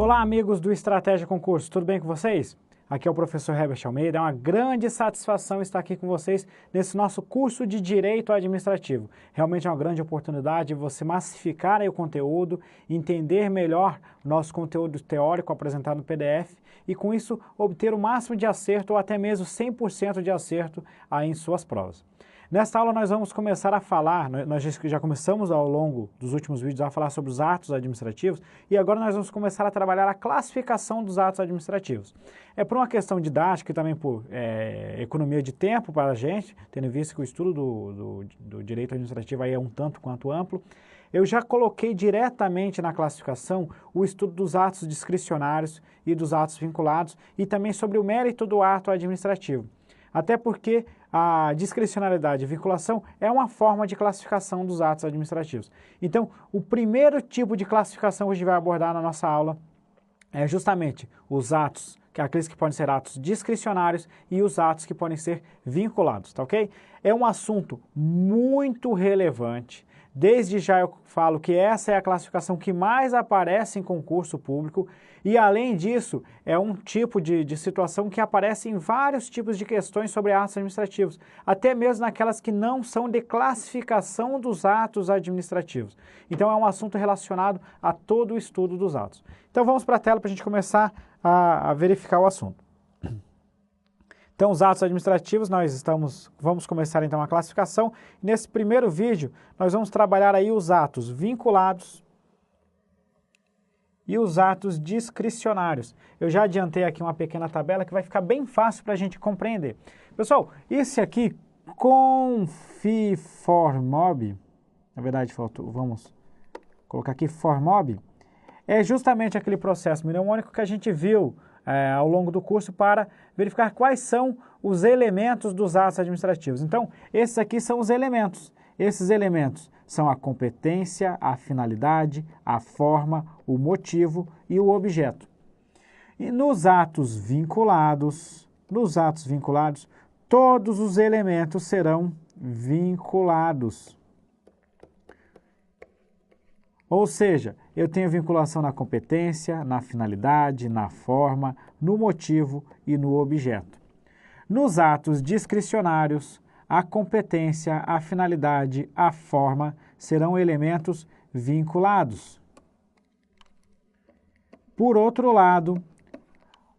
Olá, amigos do Estratégia Concurso, tudo bem com vocês? Aqui é o professor Herbert Almeida, é uma grande satisfação estar aqui com vocês nesse nosso curso de Direito Administrativo. Realmente é uma grande oportunidade de você massificar aí o conteúdo, entender melhor o nosso conteúdo teórico apresentado no PDF e com isso obter o máximo de acerto ou até mesmo 100% de acerto aí em suas provas. Nesta aula nós vamos começar a falar, nós já começamos ao longo dos últimos vídeos a falar sobre os atos administrativos e agora nós vamos começar a trabalhar a classificação dos atos administrativos. É por uma questão didática e também por economia de tempo para a gente, tendo visto que o estudo do direito administrativo aí é um tanto quanto amplo, eu já coloquei diretamente na classificação o estudo dos atos discricionários e dos atos vinculados e também sobre o mérito do ato administrativo. Até porque a discricionariedade e vinculação é uma forma de classificação dos atos administrativos. Então, o primeiro tipo de classificação que a gente vai abordar na nossa aula é justamente os atos, aqueles que podem ser atos discricionários e os atos que podem ser vinculados, tá ok? É um assunto muito relevante. Desde já eu falo que essa é a classificação que mais aparece em concurso público e, além disso, é um tipo de situação que aparece em vários tipos de questões sobre atos administrativos, até mesmo naquelas que não são de classificação dos atos administrativos. Então, é um assunto relacionado a todo o estudo dos atos. Então, vamos para a tela para a gente começar a verificar o assunto. Então, os atos administrativos, vamos começar então a classificação. Nesse primeiro vídeo, nós vamos trabalhar aí os atos vinculados e os atos discricionários. Eu já adiantei aqui uma pequena tabela que vai ficar bem fácil para a gente compreender. Pessoal, esse aqui, confiformob, na verdade, vamos colocar aqui formob, é justamente aquele processo mnemônico que a gente viu ao longo do curso para verificar quais são os elementos dos atos administrativos. Então, esses aqui são os elementos. Esses elementos são a competência, a finalidade, a forma, o motivo e o objeto. E nos atos vinculados, todos os elementos serão vinculados. Ou seja, eu tenho vinculação na competência, na finalidade, na forma, no motivo e no objeto. Nos atos discricionários, a competência, a finalidade, a forma serão elementos vinculados. Por outro lado,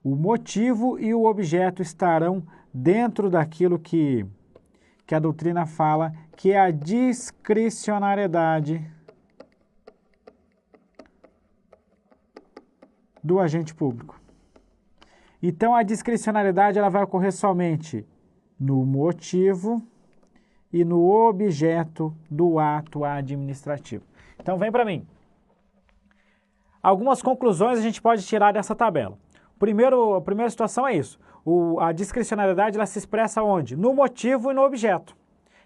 o motivo e o objeto estarão dentro daquilo que a doutrina fala, que é a discricionariedade do agente público. Então, a discricionariedade ela vai ocorrer somente no motivo e no objeto do ato administrativo. Então, vem para mim. Algumas conclusões a gente pode tirar dessa tabela. A primeira situação é isso. A discricionariedade ela se expressa onde? No motivo e no objeto.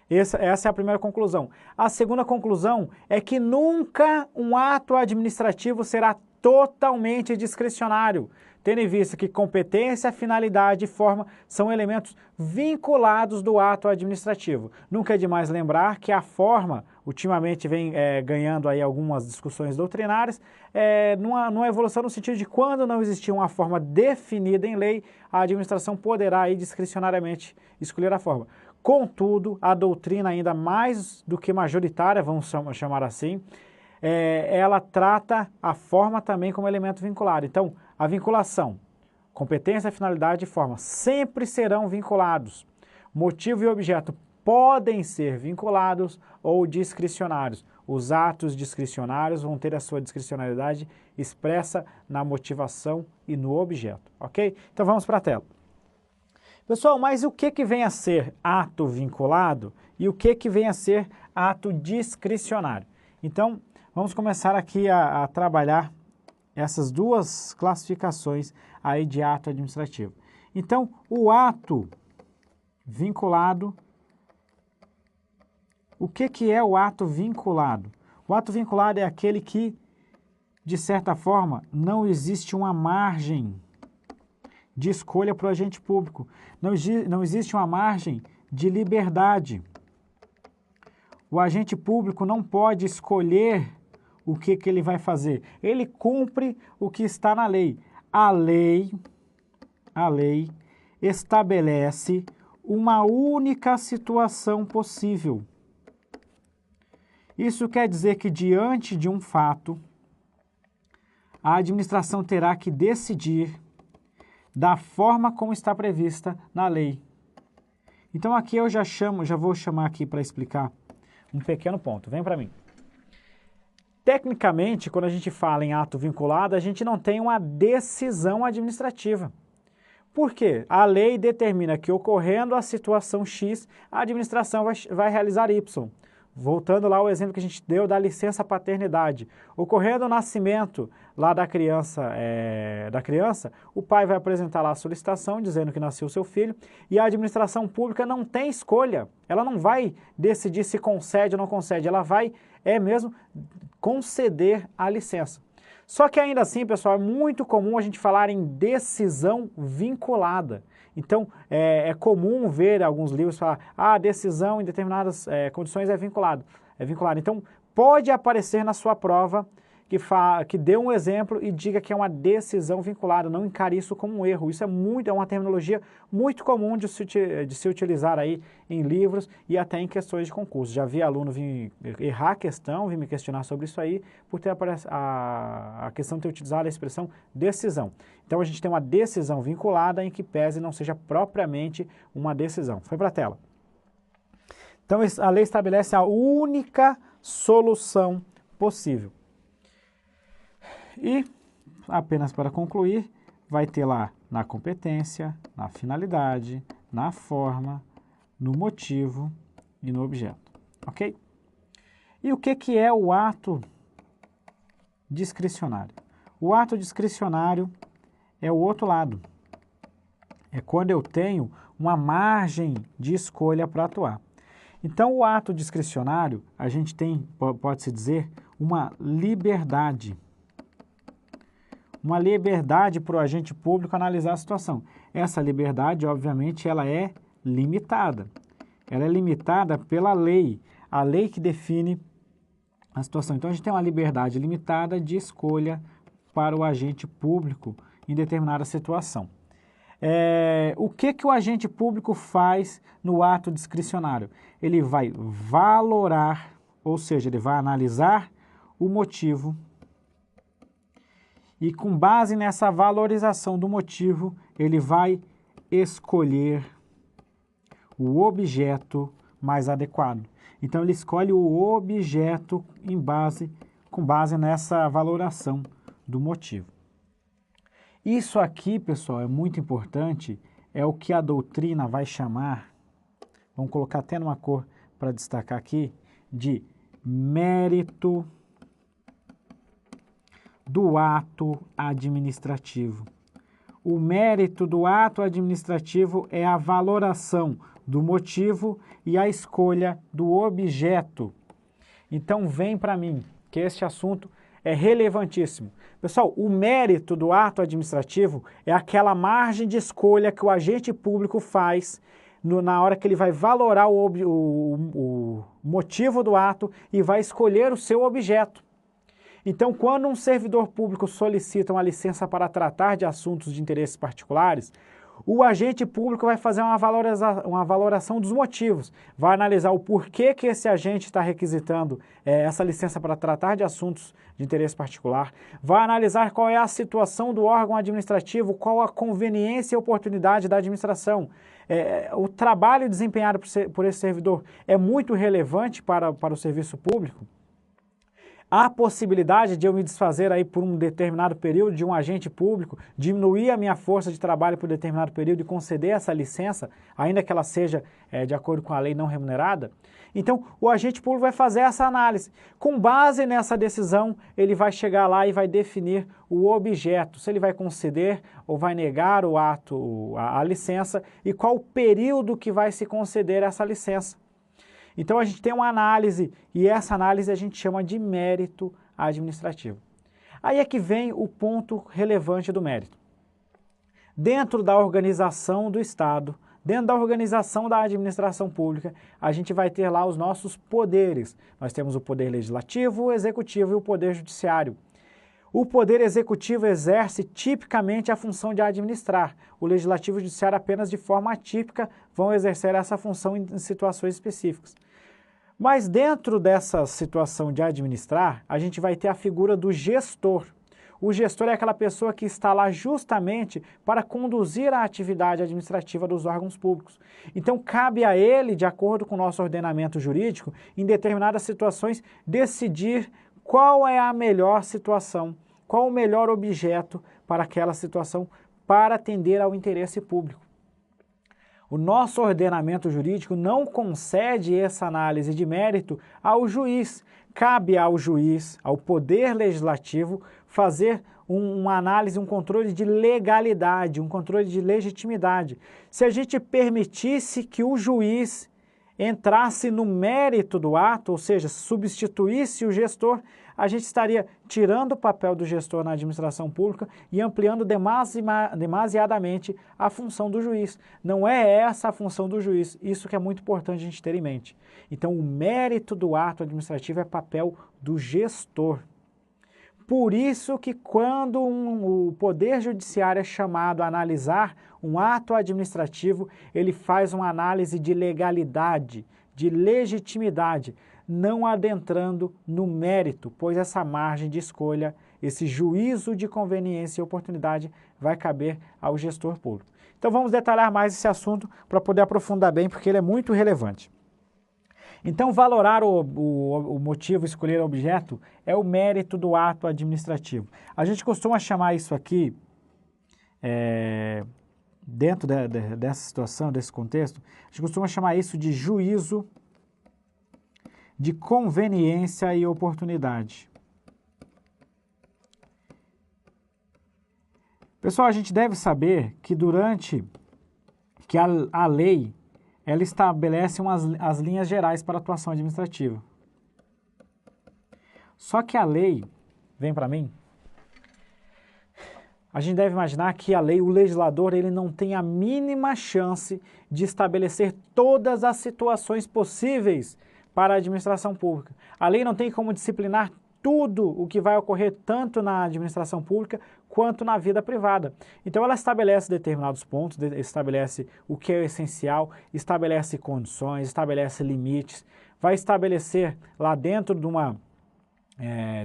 Essa é a primeira conclusão. A segunda conclusão é que nunca um ato administrativo será totalmente discricionário, tendo em vista que competência, finalidade e forma são elementos vinculados do ato administrativo. Nunca é demais lembrar que a forma, ultimamente vem ganhando aí algumas discussões doutrinárias, numa evolução no sentido de quando não existir uma forma definida em lei, a administração poderá aí discricionariamente escolher a forma. Contudo, a doutrina ainda mais do que majoritária, vamos chamar assim, ela trata a forma também como elemento vinculado. Então, a vinculação, competência, finalidade e forma sempre serão vinculados. Motivo e objeto podem ser vinculados ou discricionários. Os atos discricionários vão ter a sua discricionariedade expressa na motivação e no objeto, ok? Então, vamos para a tela. Pessoal, mas o que vem a ser ato vinculado e o que vem a ser ato discricionário? Então, vamos começar aqui a trabalhar essas duas classificações aí de ato administrativo. Então, o ato vinculado, o que é o ato vinculado? O ato vinculado é aquele que, de certa forma, não existe uma margem de escolha para o agente público. Não existe uma margem de liberdade. O agente público não pode escolher o que ele vai fazer? Ele cumpre o que está na lei. A lei estabelece uma única situação possível. Isso quer dizer que, diante de um fato, a administração terá que decidir da forma como está prevista na lei. Então aqui eu já vou chamar aqui para explicar um pequeno ponto. Vem para mim. Tecnicamente, quando a gente fala em ato vinculado, a gente não tem uma decisão administrativa. Por quê? A lei determina que, ocorrendo a situação X, a administração vai realizar Y. Voltando lá ao exemplo que a gente deu da licença paternidade. Ocorrendo o nascimento lá da criança, o pai vai apresentar lá a solicitação dizendo que nasceu seu filho e a administração pública não tem escolha. Ela não vai decidir se concede ou não concede, ela vai mesmo conceder a licença. Só que ainda assim, pessoal, é muito comum a gente falar em decisão vinculada. Então, é comum ver alguns livros falar, a decisão em determinadas condições é vinculada. Então, pode aparecer na sua prova que dê um exemplo e diga que é uma decisão vinculada. Não encare isso como um erro. Isso é uma terminologia muito comum de se utilizar aí em livros e até em questões de concurso. Já vi aluno vir errar a questão, vir me questionar sobre isso aí, por ter a questão de ter utilizado a expressão decisão. Então, a gente tem uma decisão vinculada em que pese não seja propriamente uma decisão. Foi para a tela. Então, a lei estabelece a única solução possível. E, apenas para concluir, vai ter lá na competência, na finalidade, na forma, no motivo e no objeto. Ok? E o que é o ato discricionário? O ato discricionário é o outro lado. É quando eu tenho uma margem de escolha para atuar. Então, o ato discricionário, a gente tem, pode-se dizer, uma liberdade. Uma liberdade para o agente público analisar a situação. Essa liberdade, obviamente, ela é limitada. Ela é limitada pela lei, a lei que define a situação. Então, a gente tem uma liberdade limitada de escolha para o agente público em determinada situação. O que o agente público faz no ato discricionário? Ele vai valorar, ou seja, ele vai analisar o motivo e, com base nessa valorização do motivo, ele vai escolher o objeto mais adequado. Então, ele escolhe o objeto com base nessa valoração do motivo. Isso aqui, pessoal, é muito importante, é o que a doutrina vai chamar, vamos colocar até numa cor para destacar aqui, de mérito do ato administrativo. O mérito do ato administrativo é a valoração do motivo e a escolha do objeto. Então, vem para mim que este assunto é relevantíssimo. Pessoal, o mérito do ato administrativo é aquela margem de escolha que o agente público faz na hora que ele vai valorar o motivo do ato e vai escolher o seu objeto. Então, quando um servidor público solicita uma licença para tratar de assuntos de interesses particulares, o agente público vai fazer uma valoração dos motivos, vai analisar o porquê que esse agente está requisitando essa licença para tratar de assuntos de interesse particular, vai analisar qual é a situação do órgão administrativo, qual a conveniência e oportunidade da administração. O trabalho desempenhado por esse servidor é muito relevante para o serviço público. Há possibilidade de eu me desfazer aí por um determinado período de um agente público, diminuir a minha força de trabalho por um determinado período e conceder essa licença, ainda que ela seja de acordo com a lei não remunerada? Então, o agente público vai fazer essa análise. Com base nessa decisão, ele vai chegar lá e vai definir o objeto, se ele vai conceder ou vai negar a licença e qual o período que vai se conceder essa licença. Então, a gente tem uma análise, e essa análise a gente chama de mérito administrativo. Aí é que vem o ponto relevante do mérito. Dentro da organização do Estado, Dentro da organização da administração pública, a gente vai ter lá os nossos poderes. Nós temos o poder legislativo, o executivo e o poder judiciário. O poder executivo exerce tipicamente a função de administrar. O legislativo e o judiciário apenas de forma atípica vão exercer essa função em situações específicas. Mas dentro dessa situação de administrar, a gente vai ter a figura do gestor. O gestor é aquela pessoa que está lá justamente para conduzir a atividade administrativa dos órgãos públicos. Então, cabe a ele, de acordo com o nosso ordenamento jurídico, em determinadas situações, decidir qual é a melhor situação, qual o melhor objeto para aquela situação para atender ao interesse público. O nosso ordenamento jurídico não concede essa análise de mérito ao juiz. Cabe ao juiz, ao poder legislativo, fazer uma análise, um controle de legalidade, um controle de legitimidade. Se a gente permitisse que o juiz entrasse no mérito do ato, ou seja, substituísse o gestor, a gente estaria tirando o papel do gestor na administração pública e ampliando demasiadamente a função do juiz. Não é essa a função do juiz, isso que é muito importante a gente ter em mente. Então, o mérito do ato administrativo é papel do gestor. Por isso que quando o Poder Judiciário é chamado a analisar um ato administrativo, ele faz uma análise de legalidade, de legitimidade, não adentrando no mérito, pois essa margem de escolha, esse juízo de conveniência e oportunidade vai caber ao gestor público. Então vamos detalhar mais esse assunto para poder aprofundar bem, porque ele é muito relevante. Então, valorar o motivo, escolher o objeto, é o mérito do ato administrativo. A gente costuma chamar isso aqui, dentro dessa situação, desse contexto, a gente costuma chamar isso de juízo de conveniência e oportunidade. Pessoal, a gente deve saber que que a lei ela estabelece as linhas gerais para a atuação administrativa. Só que a lei, vem para mim, a gente deve imaginar que a lei, o legislador, ele não tem a mínima chance de estabelecer todas as situações possíveis para a administração pública. A lei não tem como disciplinar tudo o que vai ocorrer tanto na administração pública quanto na vida privada. Então ela estabelece determinados pontos, estabelece o que é essencial, estabelece condições, estabelece limites, vai estabelecer lá dentro de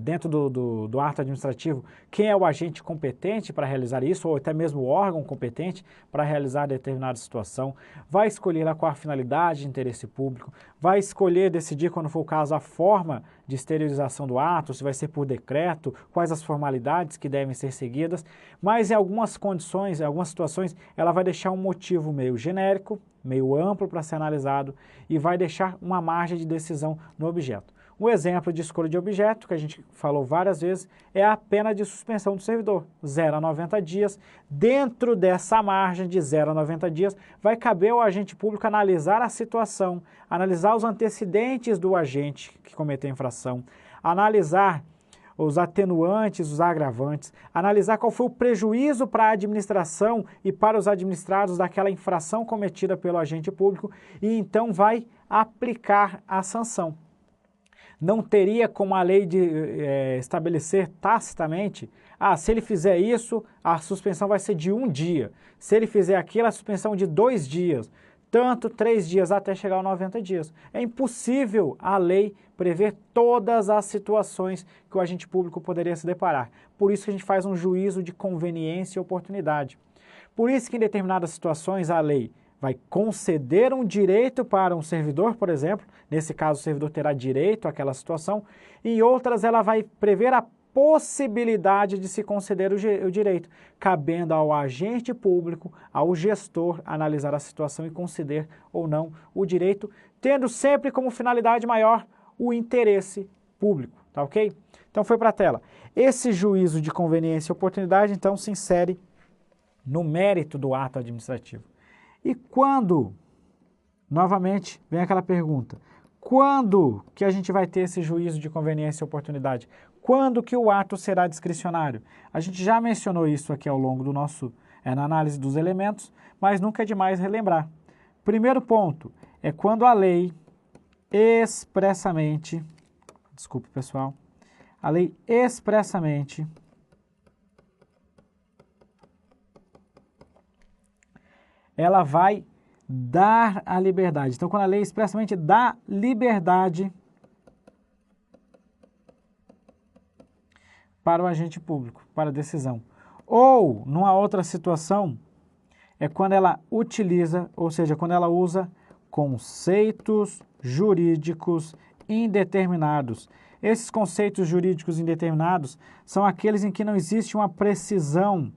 dentro do ato administrativo quem é o agente competente para realizar isso, ou até mesmo o órgão competente para realizar determinada situação, vai escolher qual a finalidade de interesse público, vai escolher, decidir, quando for o caso, a forma de exteriorização do ato, se vai ser por decreto, quais as formalidades que devem ser seguidas, mas em algumas condições, em algumas situações, ela vai deixar um motivo meio genérico, meio amplo para ser analisado e vai deixar uma margem de decisão no objeto. Um exemplo de escolha de objeto, que a gente falou várias vezes, é a pena de suspensão do servidor, 0 a 90 dias. Dentro dessa margem de 0 a 90 dias, vai caber ao agente público analisar a situação, analisar os antecedentes do agente que cometeu a infração, analisar os atenuantes, os agravantes, analisar qual foi o prejuízo para a administração e para os administrados daquela infração cometida pelo agente público e então vai aplicar a sanção. Não teria como a lei estabelecer tacitamente, se ele fizer isso, a suspensão vai ser de 1 dia. Se ele fizer aquilo, a suspensão de 2 dias. Tanto 3 dias até chegar aos 90 dias. É impossível a lei prever todas as situações que o agente público poderia se deparar. Por isso que a gente faz um juízo de conveniência e oportunidade. Por isso que em determinadas situações a lei vai conceder um direito para um servidor, por exemplo, nesse caso o servidor terá direito àquela situação, e em outras ela vai prever a possibilidade de se conceder o direito, cabendo ao agente público, ao gestor, analisar a situação e conceder ou não o direito, tendo sempre como finalidade maior o interesse público, tá ok? Então foi para a tela. Esse juízo de conveniência e oportunidade, então, se insere no mérito do ato administrativo. E quando, novamente, vem aquela pergunta, quando que a gente vai ter esse juízo de conveniência e oportunidade? Quando que o ato será discricionário? A gente já mencionou isso aqui ao longo do na análise dos elementos, mas nunca é demais relembrar. Primeiro ponto é quando a lei expressamente, desculpe pessoal, a lei expressamente ela vai dar a liberdade. Então, quando a lei expressamente dá liberdade para o agente público, para a decisão. Ou, numa outra situação, é quando ela utiliza, ou seja, quando ela usa conceitos jurídicos indeterminados. Esses conceitos jurídicos indeterminados são aqueles em que não existe uma precisão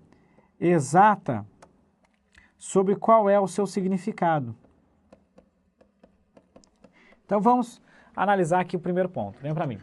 exata sobre qual é o seu significado. Então vamos analisar aqui o primeiro ponto. Vem para mim.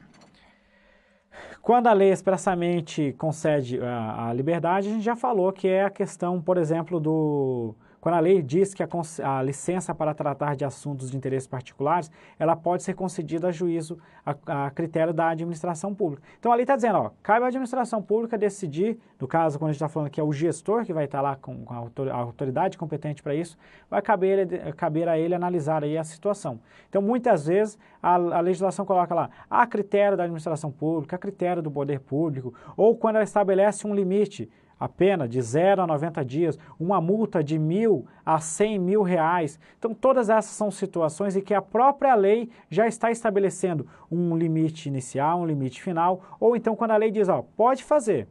Quando a lei expressamente concede a liberdade, a gente já falou que é a questão, por exemplo, quando a lei diz que a licença para tratar de assuntos de interesse particulares, ela pode ser concedida a juízo, a critério da administração pública. Então, a lei está dizendo, ó, cabe à administração pública decidir, no caso, quando a gente está falando que é o gestor que vai estar lá com a autoridade competente para isso, vai caber a ele analisar aí a situação. Então, muitas vezes, a legislação coloca lá, a critério da administração pública, a critério do poder público, ou quando ela estabelece um limite, a pena de 0 a 90 dias, uma multa de 1.000 a 100 mil reais. Então, todas essas são situações em que a própria lei já está estabelecendo um limite inicial, um limite final, ou então quando a lei diz, ó, pode fazer.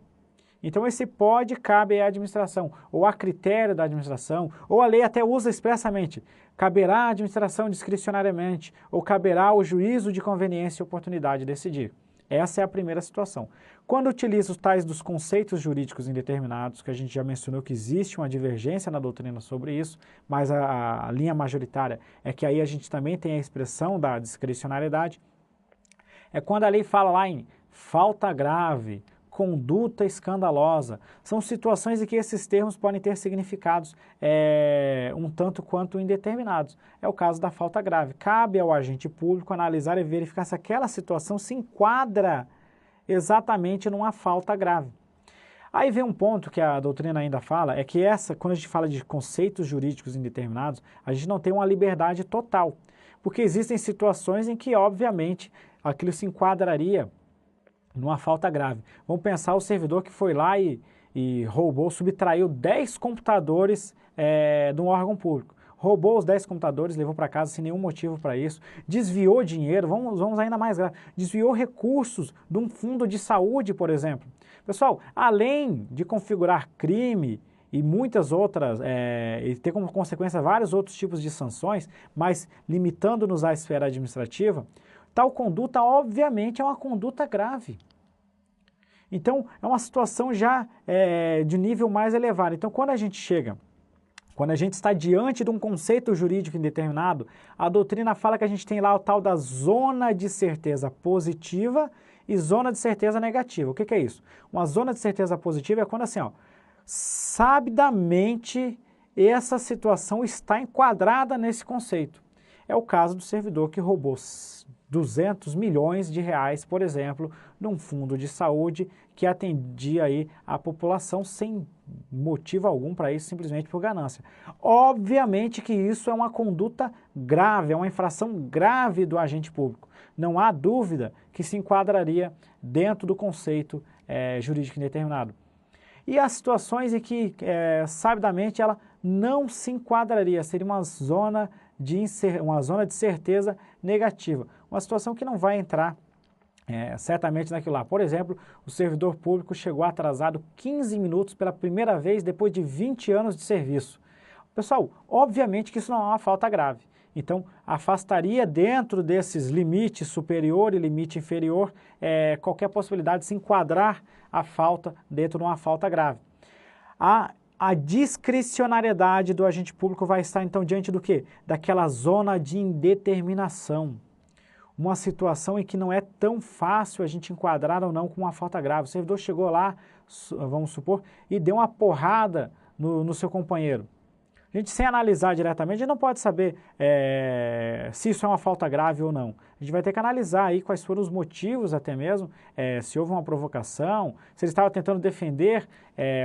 Então, esse pode cabe à administração, ou a critério da administração, ou a lei até usa expressamente, caberá à administração discricionariamente, ou caberá ao juízo de conveniência e oportunidade decidir. Essa é a primeira situação. Quando utiliza os tais dos conceitos jurídicos indeterminados, que a gente já mencionou que existe uma divergência na doutrina sobre isso, mas a linha majoritária é que aí a gente também tem a expressão da discricionariedade, é quando a lei fala lá em falta grave, conduta escandalosa. São situações em que esses termos podem ter significados um tanto quanto indeterminados. É o caso da falta grave. Cabe ao agente público analisar e verificar se aquela situação se enquadra exatamente numa falta grave. Aí vem um ponto que a doutrina ainda fala, é que quando a gente fala de conceitos jurídicos indeterminados, a gente não tem uma liberdade total. Porque existem situações em que, obviamente, aquilo se enquadraria numa falta grave. Vamos pensar o servidor que foi lá e roubou, subtraiu 10 computadores de um órgão público. Roubou os 10 computadores, levou para casa sem nenhum motivo para isso, desviou dinheiro, vamos ainda mais grave, desviou recursos de um fundo de saúde, por exemplo. Pessoal, além de configurar crime e muitas outras, e ter como consequência vários outros tipos de sanções, mas limitando-nos à esfera administrativa, tal conduta, obviamente, é uma conduta grave. Então, é uma situação já de nível mais elevado. Então, quando a gente está diante de um conceito jurídico indeterminado, a doutrina fala que a gente tem lá o tal da zona de certeza positiva e zona de certeza negativa. O que é isso? Uma zona de certeza positiva é quando assim, ó, sabidamente essa situação está enquadrada nesse conceito. É o caso do servidor que roubou 200 milhões de reais, por exemplo, num fundo de saúde que atendia aí a população sem motivo algum para isso, simplesmente por ganância. Obviamente que isso é uma conduta grave, é uma infração grave do agente público. Não há dúvida que se enquadraria dentro do conceito jurídico indeterminado. E as situações em que, sabidamente, ela não se enquadraria, seria uma zona de certeza negativa. Uma situação que não vai entrar certamente naquilo lá. Por exemplo, o servidor público chegou atrasado 15 minutos pela primeira vez depois de 20 anos de serviço. Pessoal, obviamente que isso não é uma falta grave. Então, afastaria dentro desses limites superior e limite inferior qualquer possibilidade de se enquadrar a falta dentro de uma falta grave. A discricionariedade do agente público vai estar, então, diante do quê? Daquela zona de indeterminação. Uma situação em que não é tão fácil a gente enquadrar ou não com uma falta grave. O servidor chegou lá, vamos supor, e deu uma porrada no seu companheiro. A gente, sem analisar diretamente, a gente não pode saber se isso é uma falta grave ou não. A gente vai ter que analisar aí quais foram os motivos até mesmo, se houve uma provocação, se ele estava tentando defender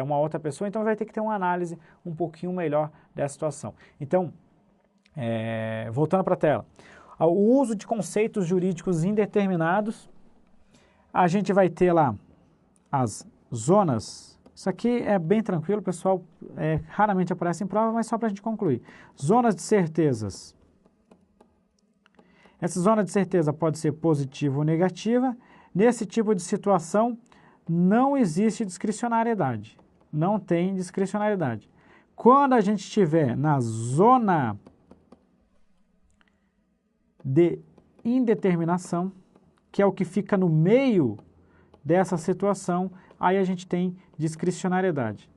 uma outra pessoa, então vai ter que ter uma análise um pouquinho melhor dessa situação. Então, Voltando para a tela. O uso de conceitos jurídicos indeterminados, a gente vai ter lá as zonas. Isso aqui é bem tranquilo, pessoal, raramente aparece em prova, mas só para a gente concluir. Zonas de certezas. Essa zona de certeza pode ser positiva ou negativa. Nesse tipo de situação, não existe discricionariedade. Não tem discricionariedade. Quando a gente estiver na zona de indeterminação, que é o que fica no meio dessa situação, aí a gente tem discricionariedade.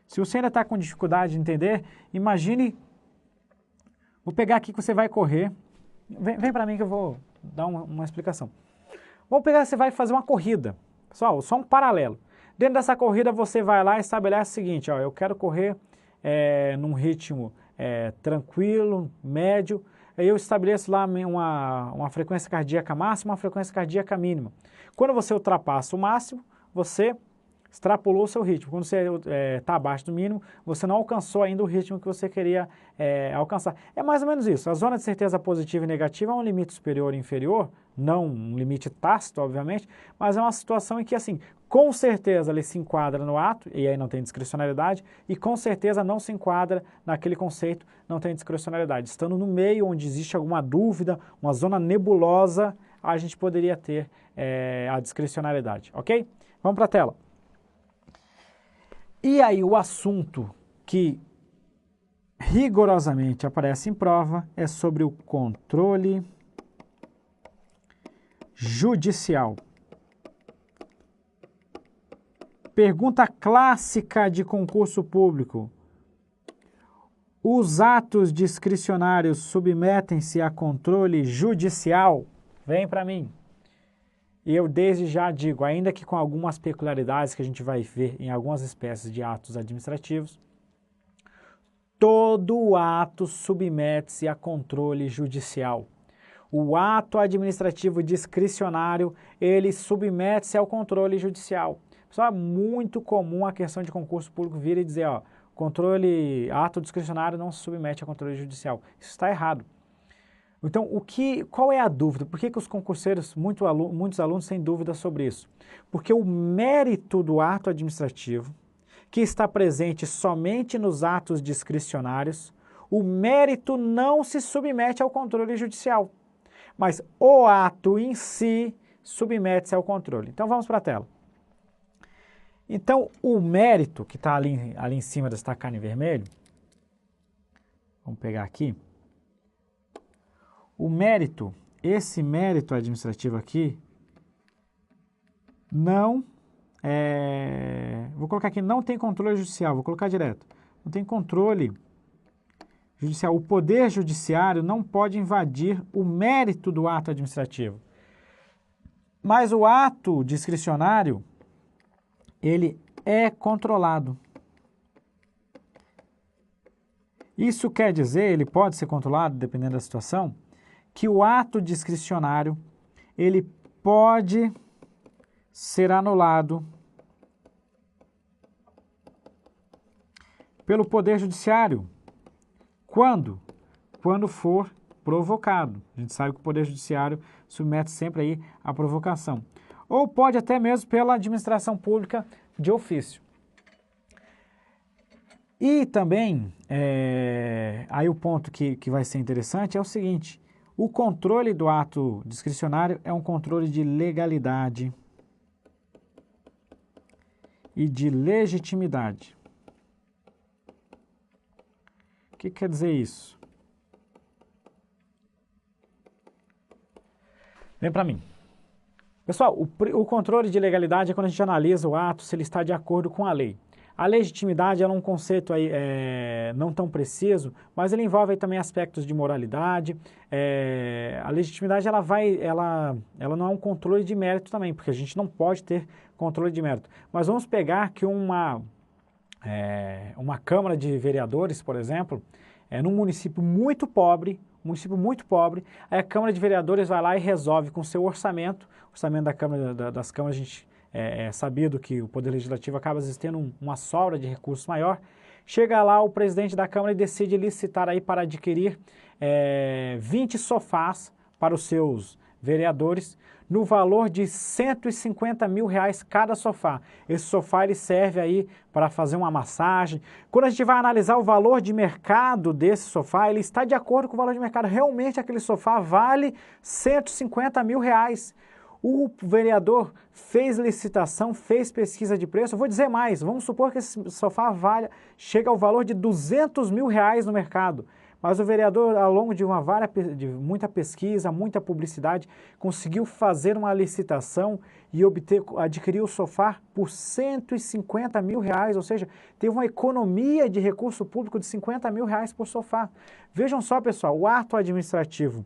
Se você ainda está com dificuldade de entender, imagine, vou pegar aqui que você vai correr, vem para mim que eu vou dar uma explicação. Vamos pegar, você vai fazer uma corrida, pessoal, só um paralelo. Dentro dessa corrida você vai lá e estabelece o seguinte, ó, eu quero correr num ritmo tranquilo, médio, aí eu estabeleço lá uma frequência cardíaca máxima, uma frequência cardíaca mínima. Quando você ultrapassa o máximo, você extrapolou o seu ritmo. Quando você está abaixo do mínimo, você não alcançou ainda o ritmo que você queria alcançar. É mais ou menos isso. A zona de certeza positiva e negativa é um limite superior e inferior, não um limite tácito, obviamente, mas é uma situação em que, assim, com certeza ele se enquadra no ato, e aí não tem discricionalidade, e com certeza não se enquadra naquele conceito, não tem discricionalidade. Estando no meio onde existe alguma dúvida, uma zona nebulosa, a gente poderia ter a discricionalidade, ok? Vamos para a tela. E aí o assunto que rigorosamente aparece em prova é sobre o controle judicial. Pergunta clássica de concurso público. Os atos discricionários submetem-se a controle judicial? Vem para mim. E eu desde já digo, ainda que com algumas peculiaridades que a gente vai ver em algumas espécies de atos administrativos, todo ato submete-se a controle judicial. O ato administrativo discricionário, ele submete-se ao controle judicial. Pessoal, é muito comum a questão de concurso público vir e dizer, ó, ato discricionário não se submete a controle judicial. Isso está errado. Então, qual é a dúvida? Por que os concurseiros, muitos alunos têm dúvidas sobre isso? Porque o mérito do ato administrativo, que está presente somente nos atos discricionários, o mérito não se submete ao controle judicial, mas o ato em si submete-se ao controle. Então, vamos para a tela. Então, o mérito, que está ali em cima destacado em vermelho, vamos pegar aqui. O mérito, esse mérito administrativo aqui, vou colocar aqui, não tem controle judicial, vou colocar direto. Não tem controle judicial. O poder judiciário não pode invadir o mérito do ato administrativo. Mas o ato discricionário, ele é controlado. Isso quer dizer, ele pode ser controlado, dependendo da situação, que o ato discricionário, ele pode ser anulado pelo Poder Judiciário. Quando? Quando for provocado. A gente sabe que o Poder Judiciário submete sempre aí à provocação. Ou pode até mesmo pela administração pública de ofício. E também, aí o ponto que vai ser interessante é o seguinte, o controle do ato discricionário é um controle de legalidade e de legitimidade. O que quer dizer isso? Vem para mim. Pessoal, o controle de legalidade é quando a gente analisa o ato, se ele está de acordo com a lei. A legitimidade é um conceito aí, não tão preciso, mas ele envolve aí também aspectos de moralidade. A legitimidade ela não é um controle de mérito também, porque a gente não pode ter controle de mérito. Mas vamos pegar que uma Câmara de Vereadores, por exemplo, num município muito pobre, aí a Câmara de Vereadores vai lá e resolve com o seu orçamento das câmaras, a gente é sabido que o Poder Legislativo acaba existindo uma sobra de recursos maior, chega lá o presidente da Câmara e decide licitar aí para adquirir 20 sofás para os seus vereadores, no valor de R$150 mil cada sofá. Esse sofá ele serve aí para fazer uma massagem. Quando a gente vai analisar o valor de mercado desse sofá, ele está de acordo com o valor de mercado. Realmente aquele sofá vale R$150 mil. O vereador fez licitação, fez pesquisa de preço. Eu vou dizer mais, vamos supor que esse sofá chega ao valor de R$200 mil no mercado. Mas o vereador, ao longo de muita pesquisa, muita publicidade, conseguiu fazer uma licitação e adquirir o sofá por R$150 mil, ou seja, teve uma economia de recurso público de R$50 mil por sofá. Vejam só, pessoal, o ato administrativo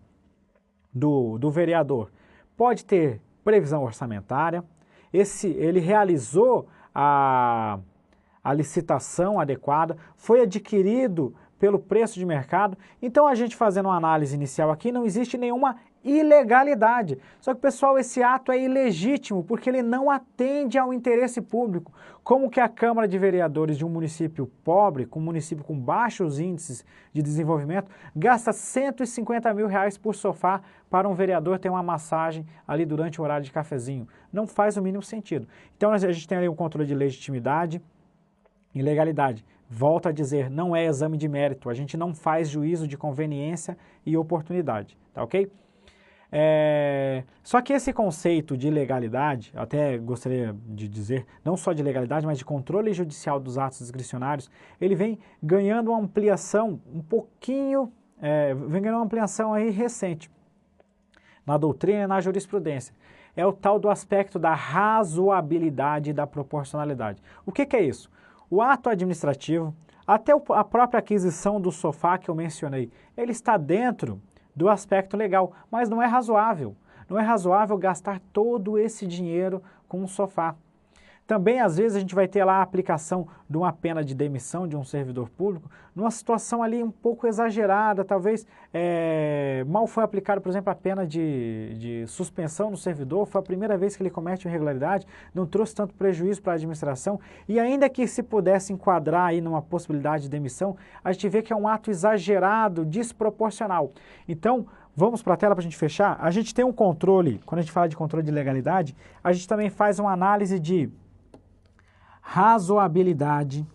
do vereador pode ter previsão orçamentária, ele realizou a licitação adequada, foi adquirido pelo preço de mercado. Então, a gente fazendo uma análise inicial aqui, não existe nenhuma ilegalidade. Só que, pessoal, esse ato é ilegítimo, porque ele não atende ao interesse público. Como que a Câmara de Vereadores de um município pobre, com um município com baixos índices de desenvolvimento, gasta R$150 mil por sofá para um vereador ter uma massagem ali durante o horário de cafezinho? Não faz o mínimo sentido. Então, a gente tem ali um controle de legitimidade e legalidade. Volto a dizer, não é exame de mérito, a gente não faz juízo de conveniência e oportunidade, tá ok? Só que esse conceito de legalidade, até gostaria de dizer, não só de legalidade, mas de controle judicial dos atos discricionários, ele vem ganhando uma ampliação vem ganhando uma ampliação aí recente, na doutrina e na jurisprudência. É o tal do aspecto da razoabilidade e da proporcionalidade. O que é isso? O ato administrativo, até a própria aquisição do sofá que eu mencionei, ele está dentro do aspecto legal, mas não é razoável. Não é razoável gastar todo esse dinheiro com um sofá. Também, às vezes, a gente vai ter lá a aplicação de uma pena de demissão de um servidor público, numa situação ali um pouco exagerada, talvez mal foi aplicado, por exemplo, a pena de suspensão no servidor, foi a primeira vez que ele comete uma irregularidade, não trouxe tanto prejuízo para a administração, e ainda que se pudesse enquadrar aí numa possibilidade de demissão, a gente vê que é um ato exagerado, desproporcional. Então, vamos para a tela para a gente fechar. A gente tem um controle, quando a gente fala de controle de legalidade, a gente também faz uma análise de razoabilidade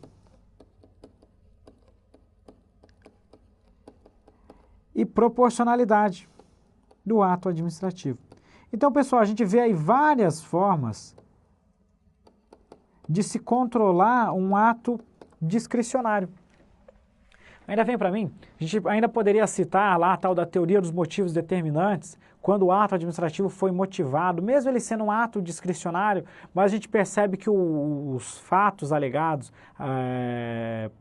e proporcionalidade do ato administrativo. Então, pessoal, a gente vê aí várias formas de se controlar um ato discricionário. Ainda vem para mim, a gente ainda poderia citar lá a tal da teoria dos motivos determinantes, quando o ato administrativo foi motivado, mesmo ele sendo um ato discricionário, mas a gente percebe que os fatos alegados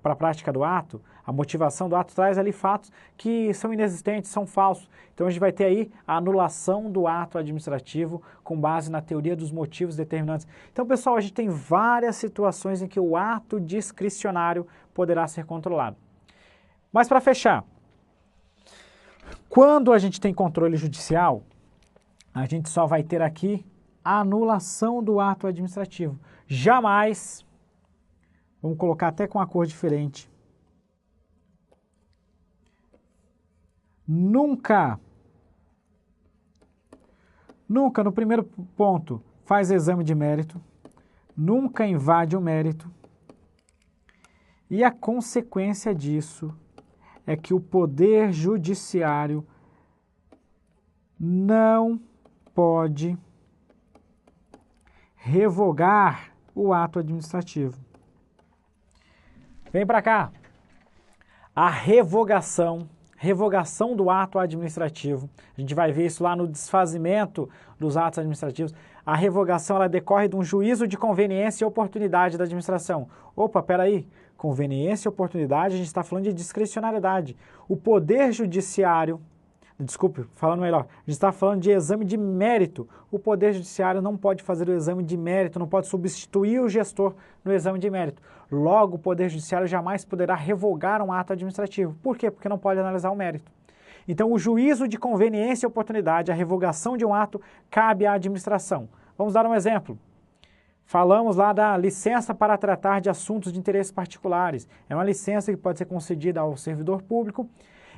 para a prática do ato, a motivação do ato traz ali fatos que são inexistentes, são falsos. Então a gente vai ter aí a anulação do ato administrativo com base na teoria dos motivos determinantes. Então, pessoal, a gente tem várias situações em que o ato discricionário poderá ser controlado. Mas para fechar, quando a gente tem controle judicial, a gente só vai ter aqui a anulação do ato administrativo. Jamais, vamos colocar até com uma cor diferente, nunca no primeiro ponto faz exame de mérito, nunca invade o mérito, e a consequência disso é que o Poder Judiciário não pode revogar o ato administrativo. Vem para cá. A revogação do ato administrativo. A gente vai ver isso lá no desfazimento dos atos administrativos. A revogação ela decorre de um juízo de conveniência e oportunidade da administração. Opa, peraí. Conveniência e oportunidade, a gente está falando de discricionariedade. O Poder Judiciário, falando melhor, a gente está falando de exame de mérito. O Poder Judiciário não pode fazer o exame de mérito, não pode substituir o gestor no exame de mérito. Logo, o Poder Judiciário jamais poderá revogar um ato administrativo. Por quê? Porque não pode analisar o mérito. Então, o juízo de conveniência e oportunidade, a revogação de um ato, cabe à administração. Vamos dar um exemplo. Falamos lá da licença para tratar de assuntos de interesses particulares. É uma licença que pode ser concedida ao servidor público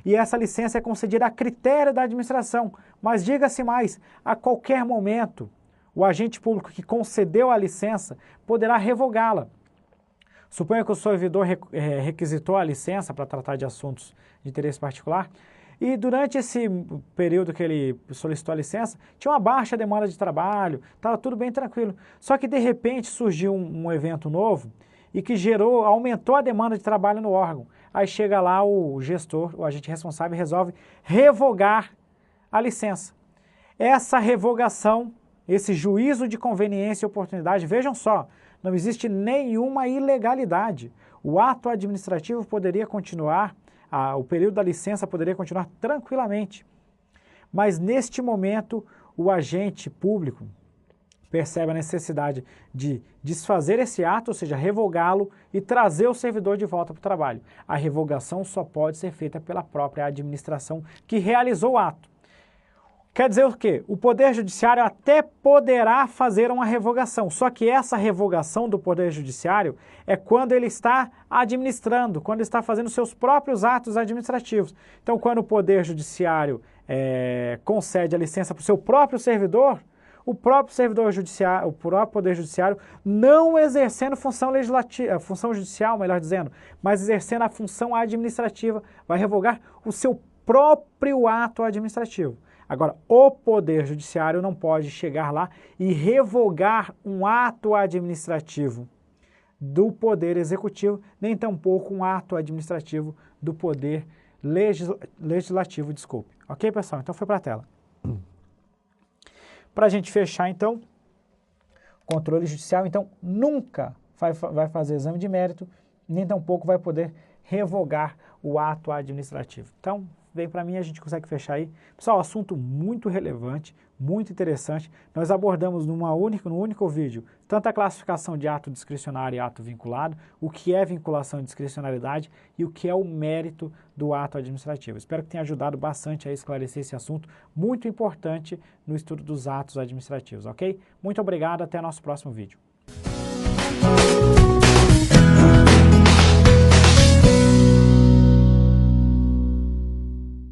e essa licença é concedida a critério da administração. Mas diga-se mais, a qualquer momento, o agente público que concedeu a licença poderá revogá-la. Suponha que o servidor requisitou a licença para tratar de assuntos de interesse particular e durante esse período que ele solicitou a licença, tinha uma baixa demanda de trabalho, estava tudo bem tranquilo. Só que de repente surgiu um evento novo e que aumentou a demanda de trabalho no órgão. Aí chega lá o gestor, o agente responsável, resolve revogar a licença. Essa revogação, esse juízo de conveniência e oportunidade, vejam só, não existe nenhuma ilegalidade. O ato administrativo poderia continuar, o período da licença poderia continuar tranquilamente. Mas neste momento, o agente público percebe a necessidade de desfazer esse ato, ou seja, revogá-lo e trazer o servidor de volta para o trabalho. A revogação só pode ser feita pela própria administração que realizou o ato. Quer dizer o quê? O Poder Judiciário até poderá fazer uma revogação, só que essa revogação do Poder Judiciário é quando ele está administrando, quando ele está fazendo seus próprios atos administrativos. Então, quando o Poder Judiciário concede a licença para o seu próprio servidor, o próprio Poder Judiciário não exercendo função legislativa, função judicial, melhor dizendo, mas exercendo a função administrativa, vai revogar o seu próprio ato administrativo. Agora, o Poder Judiciário não pode chegar lá e revogar um ato administrativo do Poder Executivo, nem tampouco um ato administrativo do Poder Legislativo, desculpe. Ok, pessoal? Então foi para a tela. Para a gente fechar, então, o controle judicial, então, nunca vai fazer exame de mérito, nem tampouco vai poder revogar o ato administrativo. Então, vem para mim, a gente consegue fechar aí. Pessoal, assunto muito relevante, muito interessante. Nós abordamos no único vídeo, tanto a classificação de ato discricionário e ato vinculado, o que é vinculação e discricionalidade e o que é o mérito do ato administrativo. Espero que tenha ajudado bastante a esclarecer esse assunto muito importante no estudo dos atos administrativos, ok? Muito obrigado, até nosso próximo vídeo.